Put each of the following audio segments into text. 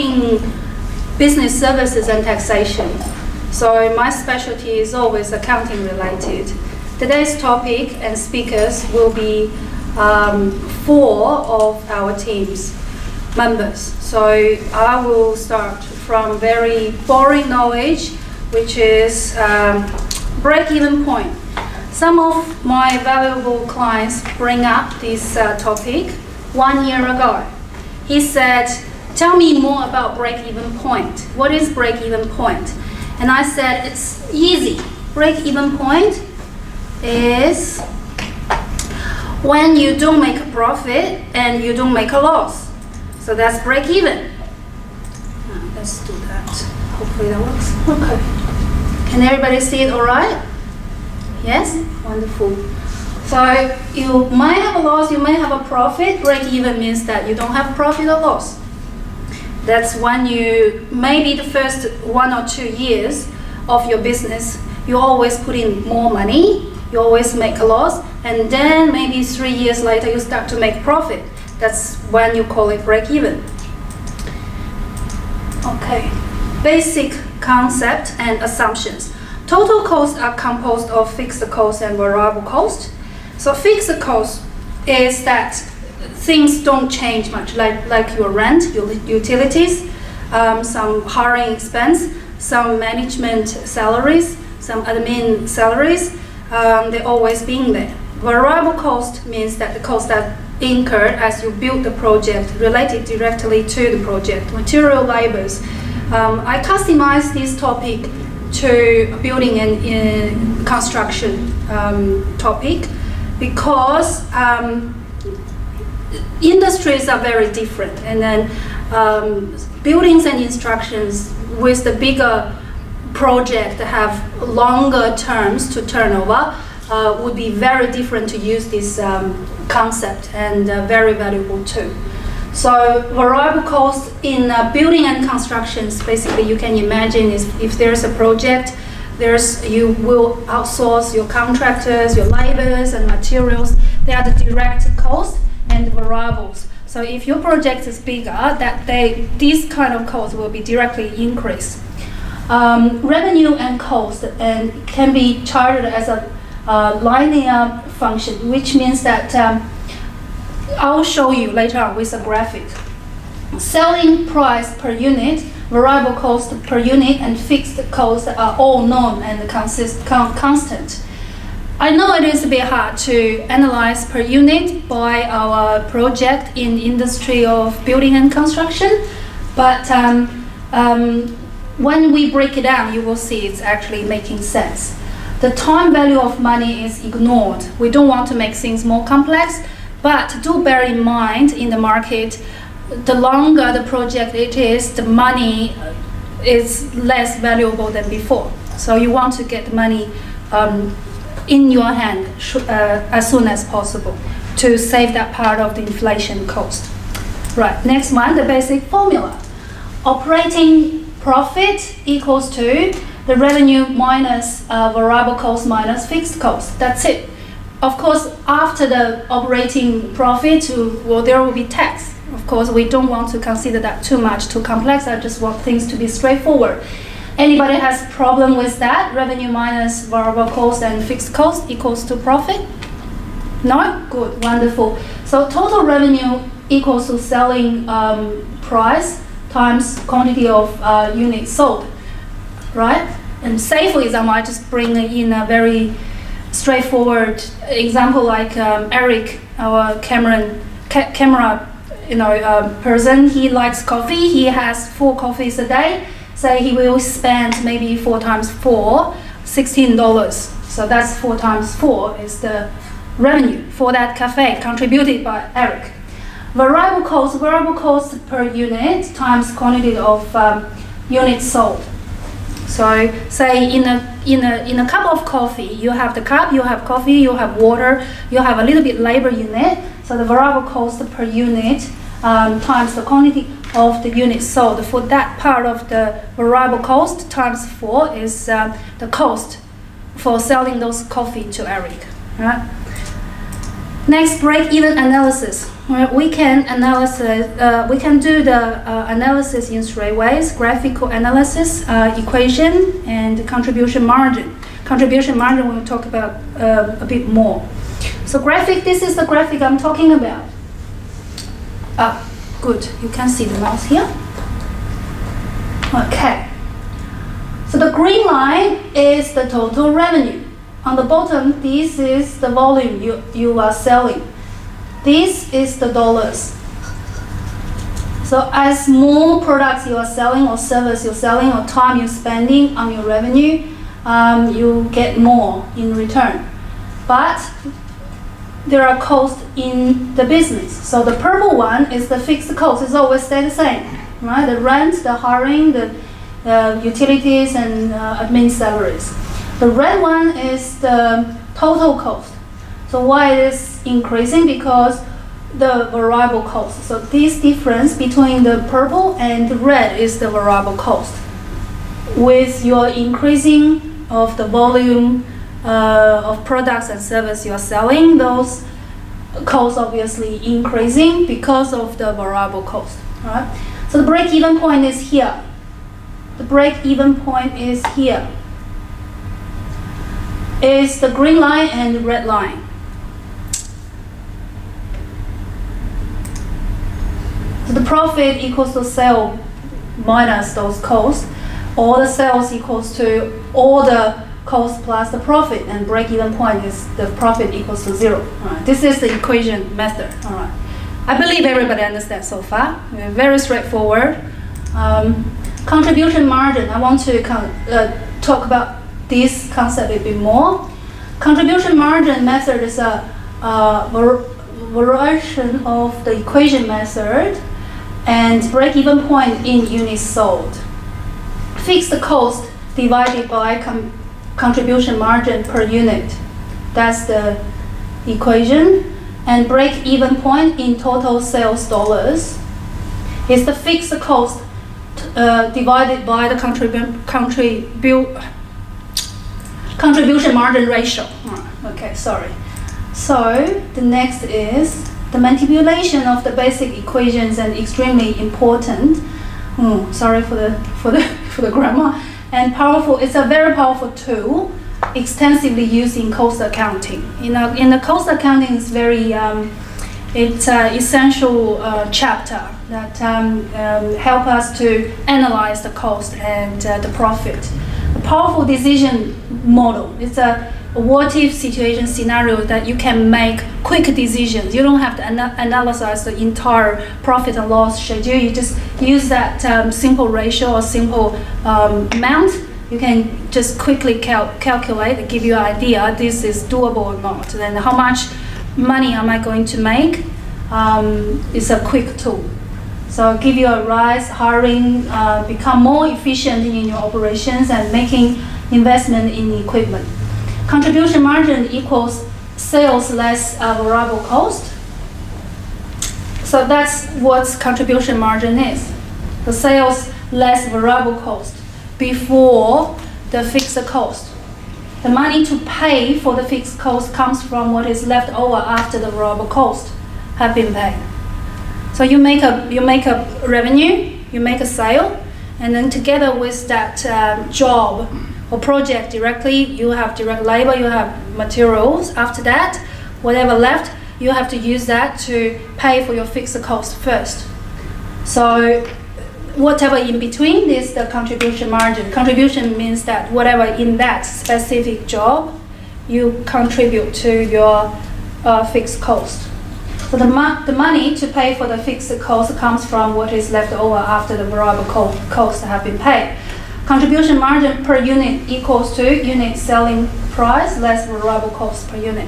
doing business services and taxation. So my specialty is always accounting related. Today's topic and speakers will be 4 of our team's members. So I will start from very boring knowledge, which is break-even point. Some of my valuable clients bring up this topic 1 year ago. He said, tell me more about break-even point. What is break-even point? And I said, it's easy. Break-even point is when you don't make a profit and you don't make a loss. So that's break-even. Let's do that. Hopefully that works. Okay. Can everybody see it all right? Yes? Wonderful. So you might have a loss, you may have a profit. Break-even means that you don't have profit or loss. That's when you, maybe the first 1 or 2 years of your business, you always put in more money, you always make a loss, and then maybe 3 years later you start to make profit. That's when you call it break-even. Okay, basic concept and assumptions. Total costs are composed of fixed cost and variable cost. So fixed cost is that things don't change much, like your rent, your utilities, some hiring expense, some management salaries, some admin salaries, they're always being there. Variable cost means that the costs that incurred as you build the project related directly to the project, material labors. I customize this topic to building and construction topic because industries are very different, and then buildings and instructions with the bigger project that have longer terms to turnover would be very different to use this concept, and very valuable too. So variable cost in building and constructions, basically you can imagine is if there's a project, you will outsource your contractors, your laborers and materials. They are the direct cost and variables. So if your project is bigger, these kind of costs will be directly increased. Revenue and cost and can be charted as a linear function, which means that I'll show you later on with a graphic. Selling price per unit, variable cost per unit, and fixed costs are all known and constant. I know it is a bit hard to analyze per unit by our project in industry of building and construction, but when we break it down, you will see it's actually making sense. The time value of money is ignored. We don't want to make things more complex, but do bear in mind in the market, the longer the project it is, the money is less valuable than before. So you want to get the money in your hand as soon as possible to save that part of the inflation cost. Right, next one, the basic formula. Operating profit equals to the revenue minus variable cost minus fixed cost. That's it. Of course, after the operating profit, there will be tax. Of course, we don't want to consider that too much, too complex. I just want things to be straightforward. Anybody has problem with that? Revenue minus variable cost and fixed cost equals to profit? No? Good, wonderful. So total revenue equals to selling price times quantity of units sold, right? And say, for example, I just bring in a very straightforward example like Eric, our camera person. He likes coffee. He has 4 coffees a day. So he will spend maybe 4 times 4, $16. So that's 4 times 4 is the revenue for that cafe contributed by Eric. Variable cost per unit times quantity of units sold. So say in a cup of coffee, you have the cup, you have coffee, you have water, you have a little bit labor unit. So the variable cost per unit times the quantity of the units sold. For that part of the variable cost times 4 is the cost for selling those coffee to Eric. Right? Next, break-even analysis. we can do the analysis in 3 ways: graphical analysis, equation, and contribution margin. Contribution margin we'll talk about a bit more. So graphic, this is the graphic I'm talking about. Good, you can see the mouse here. Okay. So the green line is the total revenue. On the bottom, this is the volume you are selling. This is the dollars. So as more products you are selling, or service you're selling, or time you're spending on your revenue, you get more in return. But there are costs in the business. So the purple one is the fixed cost. It's always stay the same, right? The rent, the hiring, the utilities, and admin salaries. The red one is the total cost. So why it is increasing? Because the variable cost. So this difference between the purple and the red is the variable cost. With your increasing of the volume of products and service you are selling, those costs obviously increasing because of the variable cost. Right? So the break-even point is here. The break-even point is here. Is the green line and the red line. So the profit equals to sale minus those costs. All the sales equals to all the cost plus the profit, and break-even point is the profit equals to 0. All right. This is the equation method. All right. I believe everybody understands so far. Very straightforward. Contribution margin. I want to talk about this concept a bit more. Contribution margin method is a variation of the equation method, and break-even point in units sold. Fixed cost divided by contribution margin per unit. That's the equation. And break-even point in total sales dollars is the fixed cost divided by the contribution margin ratio. Okay, sorry. So the next is the manipulation of the basic equations, and extremely important. Sorry for the grammar. And powerful. It's a very powerful tool, extensively used in cost accounting. In the cost accounting, it's very it's an essential chapter that help us to analyze the cost and the profit. A powerful decision model. It's a what-if situation scenario that you can make quick decisions. You don't have to analyze the entire profit and loss schedule. You just use that simple ratio or simple amount. You can just quickly calculate and give you an idea this is doable or not. Then how much money am I going to make? It's a quick tool. So give you a rise, hiring, become more efficient in your operations, and making investment in equipment. Contribution margin equals sales less variable cost. So that's what contribution margin is. The sales less variable cost before the fixed cost. The money to pay for the fixed cost comes from what is left over after the variable cost have been paid. So you make a revenue, you make a sale, and then together with that job or project directly, you have direct labor, you have materials. After that, whatever left, you have to use that to pay for your fixed cost first. So whatever in between is the contribution margin. Contribution means that whatever in that specific job, you contribute to your fixed cost. So the money to pay for the fixed cost comes from what is left over after the variable costs have been paid. Contribution margin per unit equals to unit selling price less variable cost per unit.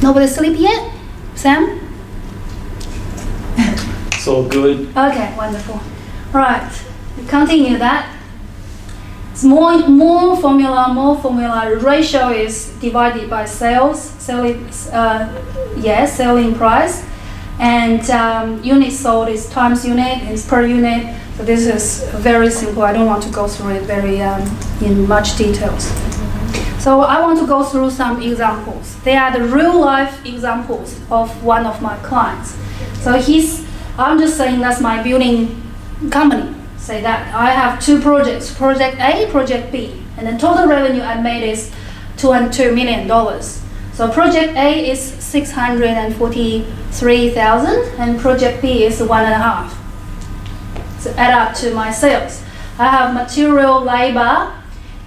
Nobody sleep yet? Sam? So good. Okay, wonderful. Right, we continue that. It's more formula. Ratio is divided by selling price, and unit sold is times unit, is per unit. So this is very simple. I don't want to go through it very in much details. So I want to go through some examples. They are the real life examples of one of my clients. So I'm just saying that's my building company. Say that I have two projects, project A, project B, and the total revenue I made is $202 million. So project A is 643,000 and project B is 1.5. So add up to my sales. I have material, labor,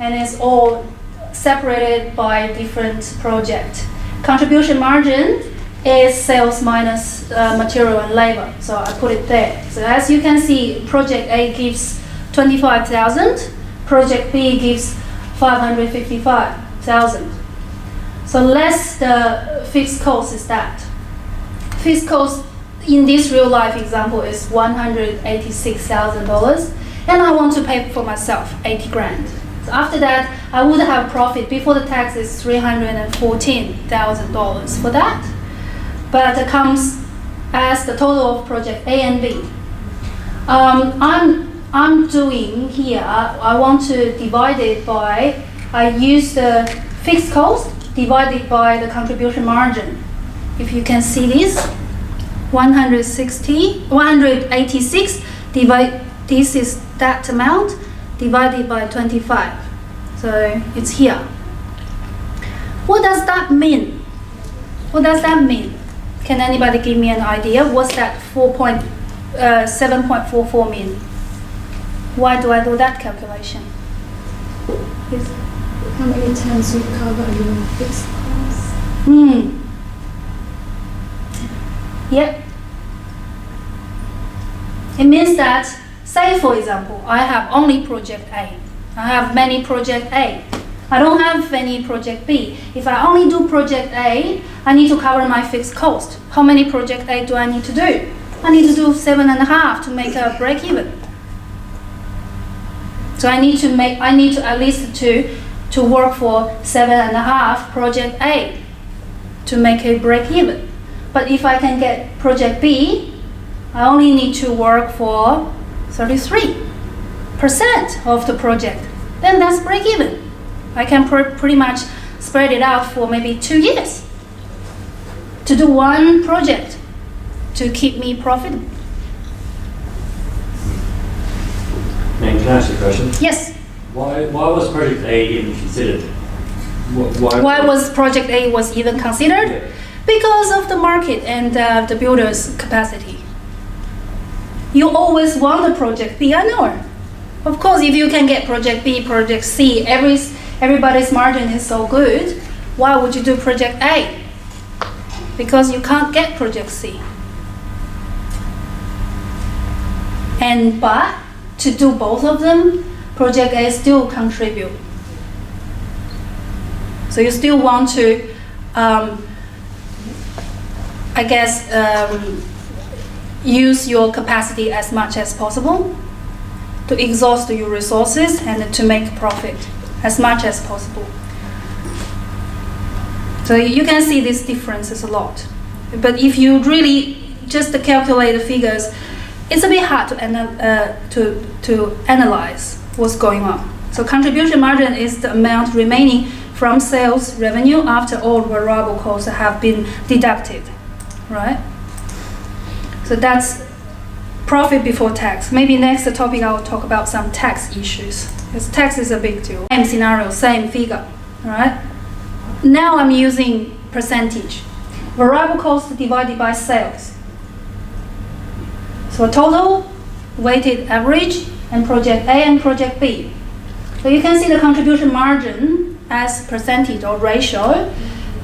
and it's all separated by different project. Contribution margin is sales minus material and labor. So I put it there. So as you can see, project A gives 25,000, project B gives 555,000. So less the fixed cost is that. Fixed cost in this real life example is $186,000, and I want to pay for myself 80 grand. So after that, I would have profit before the tax is $314,000 for that. But it comes as the total of project A and B. I'm doing here, I want to divide it by, I use the fixed cost divided by the contribution margin. If you can see this, 186 divide, this is that amount divided by 25. So it's here. What does that mean? What does that mean? Can anybody give me an idea? What's that 7.44 mean? Why do I do that calculation? Please. How many times you cover your fixed costs? Yep. It means that, say for example, I have only project A. I have many project A. I don't have any project B. If I only do project A, I need to cover my fixed cost. How many project A do I need to do? I need to do 7.5 to make a break even. So I need to at least to work for 7.5 project A to make a break even. But if I can get project B, I only need to work for 33% of the project. Then that's break even. I can pretty much spread it out for maybe 2 years to do one project to keep me profitable. Can I ask you a question? Yes. Why was Project A even considered? Why was Project A was even considered? Yeah. Because of the market and the builder's capacity. You always want a Project B, I know. Of course, if you can get Project B, Project C, everybody's margin is so good, why would you do Project A? Because you can't get Project C. But to do both of them, Project A still contribute. So you still want to, use your capacity as much as possible to exhaust your resources and to make profit as much as possible. So you can see these differences a lot. But if you really just calculate the figures, it's a bit hard to analyze what's going on. So contribution margin is the amount remaining from sales revenue after all variable costs have been deducted, right? So that's profit before tax. Maybe next topic I'll talk about some tax issues, because tax is a big deal. Same scenario, same figure, all right? Now I'm using percentage. Variable cost divided by sales. So total, weighted average, and project A and project B. So you can see the contribution margin as percentage or ratio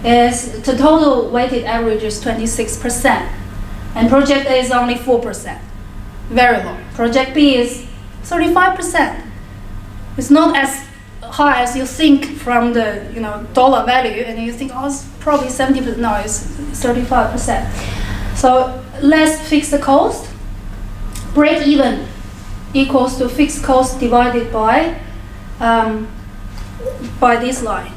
is the total weighted average is 26%. And project A is only 4%. Very low. Project B is 35%. It's not as high as you think from the dollar value, and you think, oh, it's probably 70%. No, it's 35%. So less fixed cost. Break even equals to fixed cost divided by this line.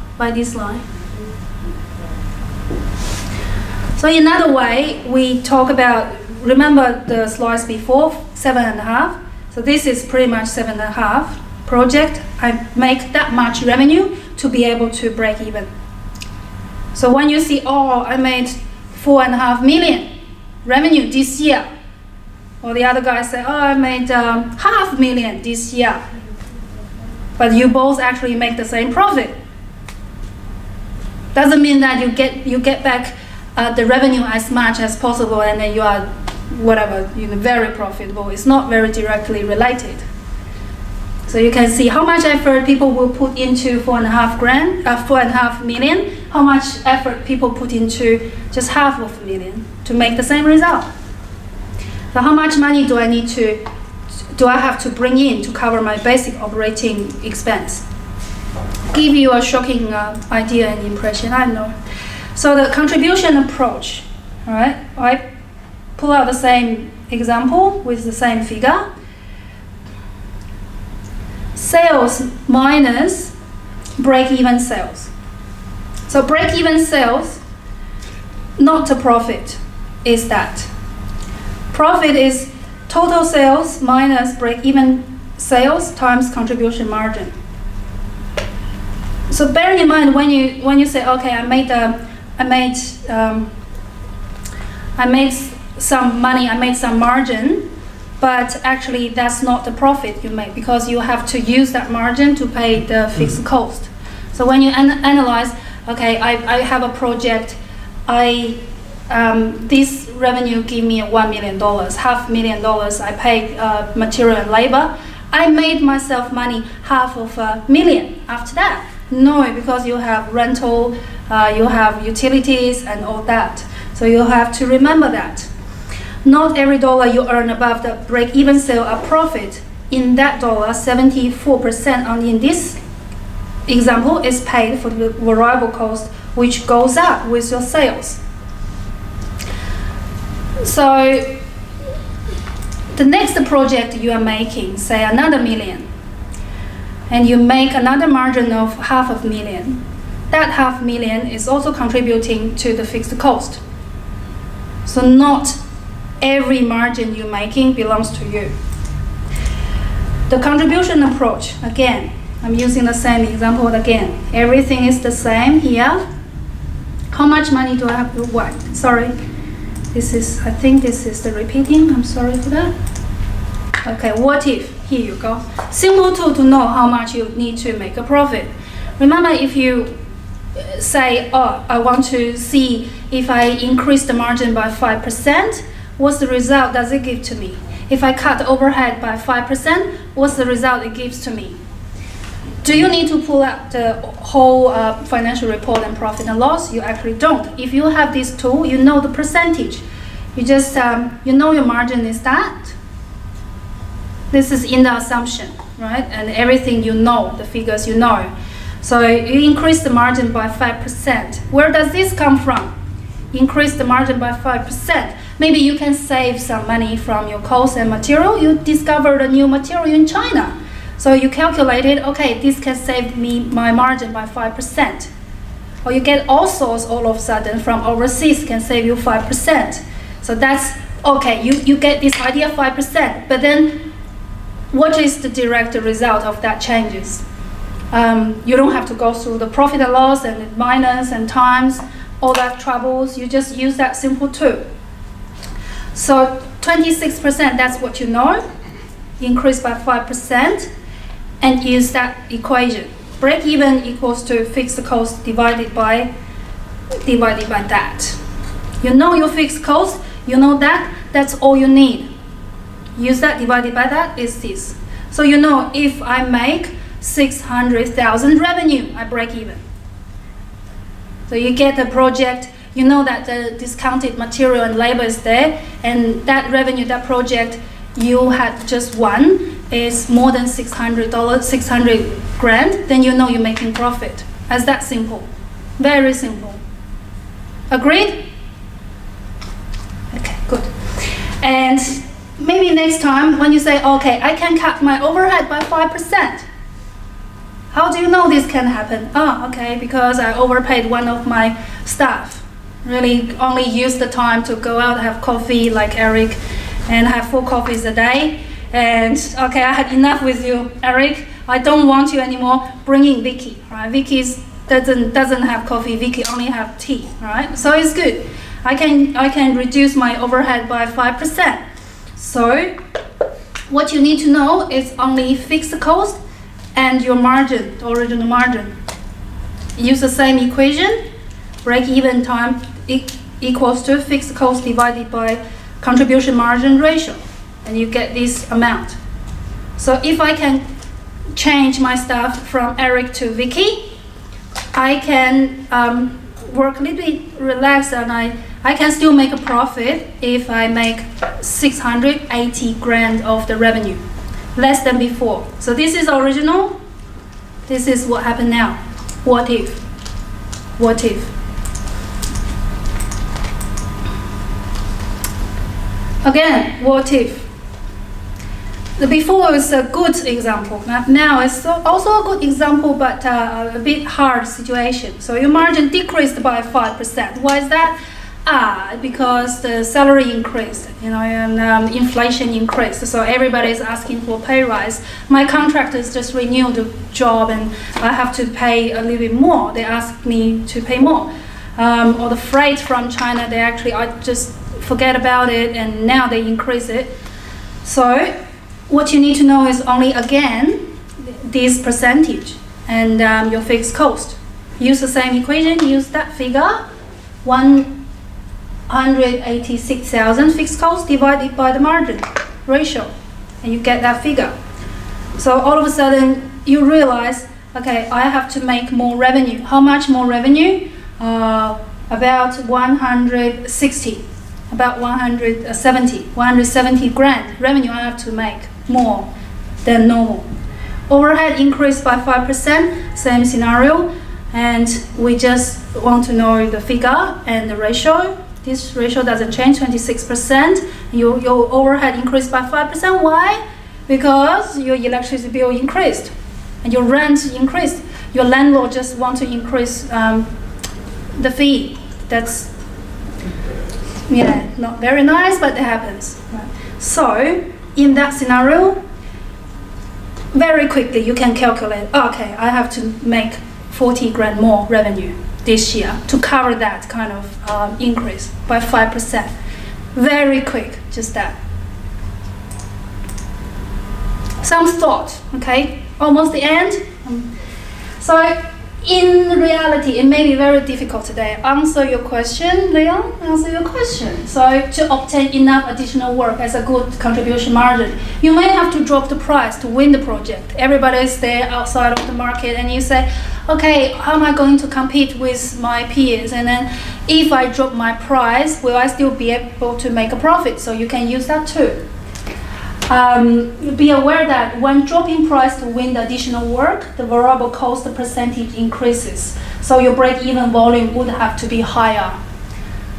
So another way we talk about, remember the slides before, 7.5. So this is pretty much 7.5 project. I make that much revenue. to be able to break even. So when you see, oh, I made 4.5 million revenue this year, or the other guy say, oh, I made 500,000 this year, but you both actually make the same profit. Doesn't mean that you get back the revenue as much as possible and then you are whatever, very profitable. It's not very directly related. So you can see how much effort people will put into 4.5 million, how much effort people put into just 500,000 to make the same result. So how much money do I have to bring in to cover my basic operating expense? Give you a shocking idea and impression, I know. So the contribution approach, all right? I pull out the same example with the same figure. Sales minus break-even sales. So break-even sales, not a profit, is that. Profit is total sales minus break-even sales times contribution margin. So bear in mind when you say, okay, I made some money, I made some margin, but actually that's not the profit you make because you have to use that margin to pay the fixed cost. So when you analyze, okay, I have a project, this revenue give me $1 million, $500,000 I paid material and labor. I made myself money $500,000 after that. No, because you have rental, you have utilities and all that. So you have to remember that. Not every dollar you earn above the break-even sale are profit. In that dollar, 74% only in this example is paid for the variable cost, which goes up with your sales. So the next project you are making, say another $1 million, and you make another margin of $500,000. That $500,000 is also contributing to the fixed cost. So not every margin you're making belongs to you. The contribution approach, again, I'm using the same example again. Everything is the same here. How much money do I have to what? Sorry. I think this is the repeating. I'm sorry for that. Okay, what if? Here you go. Simple tool to know how much you need to make a profit. Remember, if you say, oh, I want to see if I increase the margin by 5%, what's the result does it give to me? If I cut overhead by 5%, what's the result it gives to me? Do you need to pull out the whole financial report and profit and loss? You actually don't. If you have this tool, you know the percentage. You just, you know your margin is that. This is in the assumption, right? And everything you know, the figures you know. So you increase the margin by 5%. Where does this come from? Increase the margin by 5%. Maybe you can save some money from your cost and material. You discovered a new material in China. So you calculated, okay, this can save me my margin by 5%. Or you get all sorts all of a sudden from overseas can save you 5%. So that's, okay, you get this idea 5%, but then what is the direct result of that changes? You don't have to go through the profit and loss and minus and times, all that troubles. You just use that simple tool. So 26%, that's what you know. Increase by 5% and use that equation. Break even equals to fixed cost divided by that. You know your fixed cost, you know that, that's all you need. Use that divided by that is this. So you know if I make 600,000 revenue, I break even. So you get a project, you know that the discounted material and labor is there, and that revenue, that project you had just won is more than $600, 600 grand, then you know you're making profit. As that simple. Very simple. Agreed? Okay, good. And maybe next time when you say, okay, I can cut my overhead by 5%. How do you know this can happen? Oh, okay, because I overpaid one of my staff. Really only use the time to go out, have coffee like Eric, and have 4 coffees a day. And okay, I had enough with you, Eric. I don't want you anymore, bring in Vicky, right? Vicky doesn't have coffee, Vicky only have tea, right? So it's good. I can reduce my overhead by 5%. So what you need to know is only fixed cost and your margin, the original margin. Use the same equation, break-even time equals to fixed cost divided by contribution margin ratio, and you get this amount. So if I can change my staff from Eric to Vicky, I can work a little bit relaxed, and I can still make a profit if I make 680 grand of the revenue, less than before. So this is original. This is what happened now. What if? What if? Again, what if? The before is a good example. Now it's also a good example, but a bit hard situation. So your margin decreased by 5%. Why is that? Because the salary increased, and inflation increased. So everybody is asking for a pay rise. My contractors just renewed the job, and I have to pay a little bit more. They asked me to pay more. Or the freight from China, I just forget about it, and now they increase it. So what you need to know is only, again, this percentage and your fixed cost. Use the same equation, use that figure, 186,000 fixed cost divided by the margin ratio, and you get that figure. So all of a sudden, you realize, okay, I have to make more revenue. How much more revenue? About 170 grand revenue I have to make more than normal. Overhead increased by 5%, same scenario, and we just want to know the figure and the ratio. This ratio doesn't change, 26%. Your overhead increased by 5%. Why? Because your electricity bill increased and your rent increased. Your landlord just want to increase the fee. That's not very nice, but it happens. Right? So in that scenario, very quickly you can calculate, okay, I have to make 40 grand more revenue this year to cover that kind of increase by 5%. Very quick, just that. Some thought, okay? Almost the end. So in reality, it may be very difficult today. Answer your question, Leon, answer your question. So to obtain enough additional work as a good contribution margin, you may have to drop the price to win the project. Everybody is there outside of the market, and you say, okay, how am I going to compete with my peers? And then if I drop my price, will I still be able to make a profit? So you can use that too. Be aware that when dropping price to win the additional work, the variable cost percentage increases. So your break-even volume would have to be higher.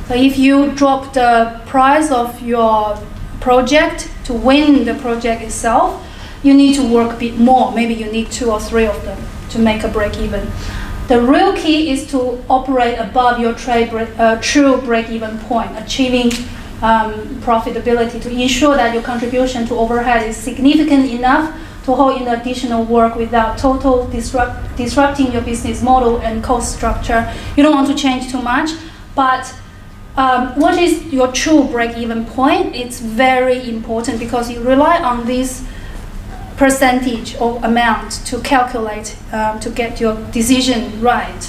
So if you drop the price of your project to win the project itself, you need to work a bit more. Maybe you need 2 or 3 of them to make a break-even. The real key is to operate above your true break-even point, achieving profitability to ensure that your contribution to overhead is significant enough to hold in additional work without total disrupting your business model and cost structure. You don't want to change too much, but what is your true break-even point? It's very important because you rely on this percentage or amount to calculate to get your decision right.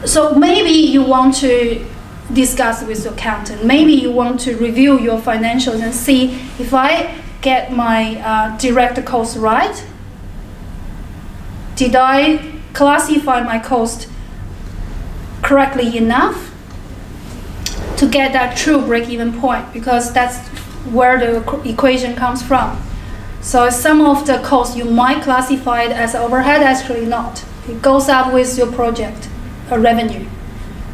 So maybe you want to discuss with your accountant. Maybe you want to review your financials and see if I get my direct cost right. Did I classify my cost correctly enough to get that true break-even point? Because that's where the equation comes from. So some of the costs you might classify it as overhead, actually not. It goes up with your project revenue.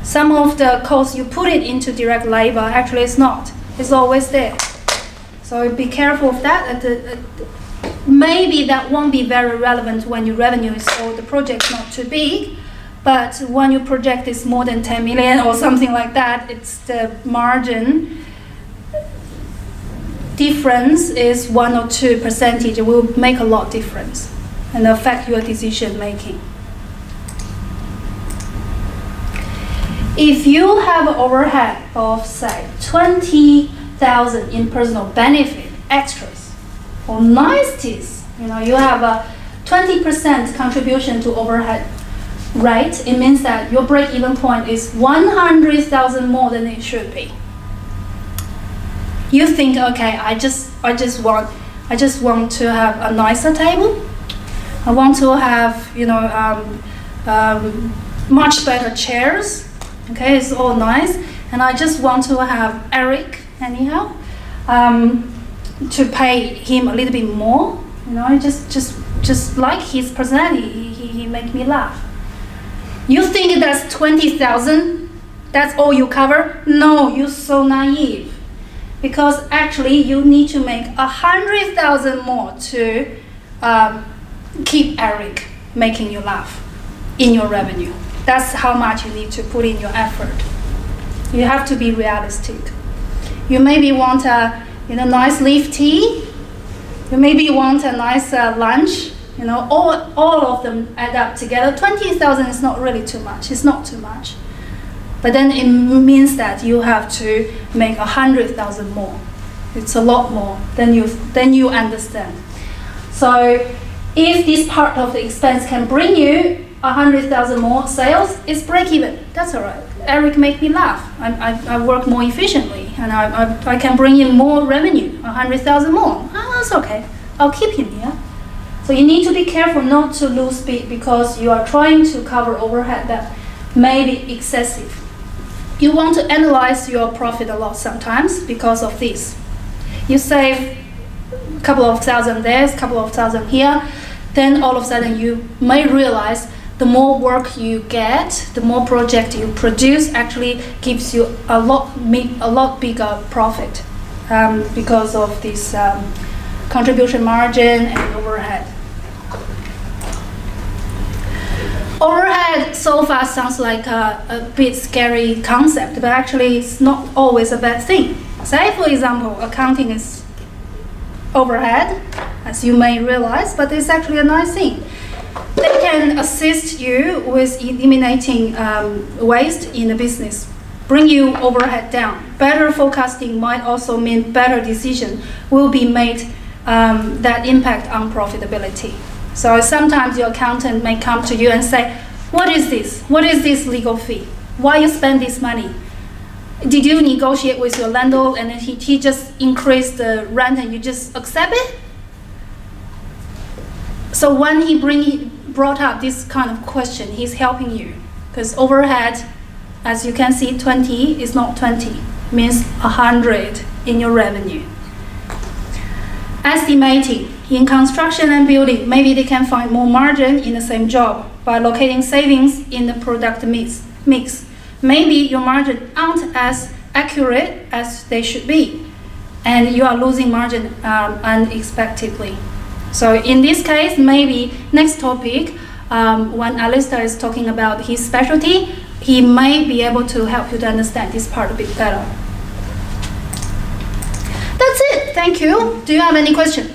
Some of the costs you put it into direct labor, actually it's not. It's always there. So be careful of that. And maybe that won't be very relevant when your revenue is or the project's not too big, but when your project is more than 10 million or something like that, it's the margin difference is 1 or 2%, it will make a lot of difference and affect your decision making. If you have an overhead of, say, 20,000 in personal benefit extras or niceties, you have a 20% contribution to overhead rate, it means that your break-even point is 100,000 more than it should be. You think, okay, I just want to have a nicer table. I want to have, much better chairs. Okay, it's all nice, and I just want to have Eric anyhow, to pay him a little bit more. Just like his personality, he make me laugh. You think that's 20,000? That's all you cover? No, you're so naive. Because actually, you need to make 100,000 more to keep Eric making you laugh in your revenue. That's how much you need to put in your effort. You have to be realistic. You maybe want a nice leaf tea. You maybe want a nice lunch. All of them add up together. 20,000 is not really too much. It's not too much. But then it means that you have to make 100,000 more. It's a lot more than you understand. So if this part of the expense can bring you 100,000 more sales, it's break even. That's all right. Eric make me laugh. I work more efficiently, and I can bring in more revenue, 100,000 more. That's okay. I'll keep him here. So you need to be careful not to lose speed because you are trying to cover overhead that may be excessive. You want to analyze your profit and loss sometimes because of this. You save a couple of thousand there, a couple of thousand here, then all of a sudden you may realize the more work you get, the more project you produce actually gives you a lot bigger profit because of this contribution margin and overhead. Overhead so far sounds like a bit scary concept, but actually it's not always a bad thing. Say, for example, accounting is overhead, as you may realize, but it's actually a nice thing. They can assist you with eliminating waste in the business, bring you overhead down. Better forecasting might also mean better decision will be made that impact on profitability. So sometimes your accountant may come to you and say, what is this? What is this legal fee? Why you spend this money? Did you negotiate with your landlord and then he just increased the rent and you just accept it? So when he brought up this kind of question, he's helping you. Because overhead, as you can see, 20 is not 20. It means 100 in your revenue. Estimating. In construction and building, maybe they can find more margin in the same job by locating savings in the product mix. Maybe your margin aren't as accurate as they should be, and you are losing margin unexpectedly. So in this case, maybe next topic, when Alistair is talking about his specialty, he may be able to help you to understand this part a bit better. That's it. Thank you. Do you have any question?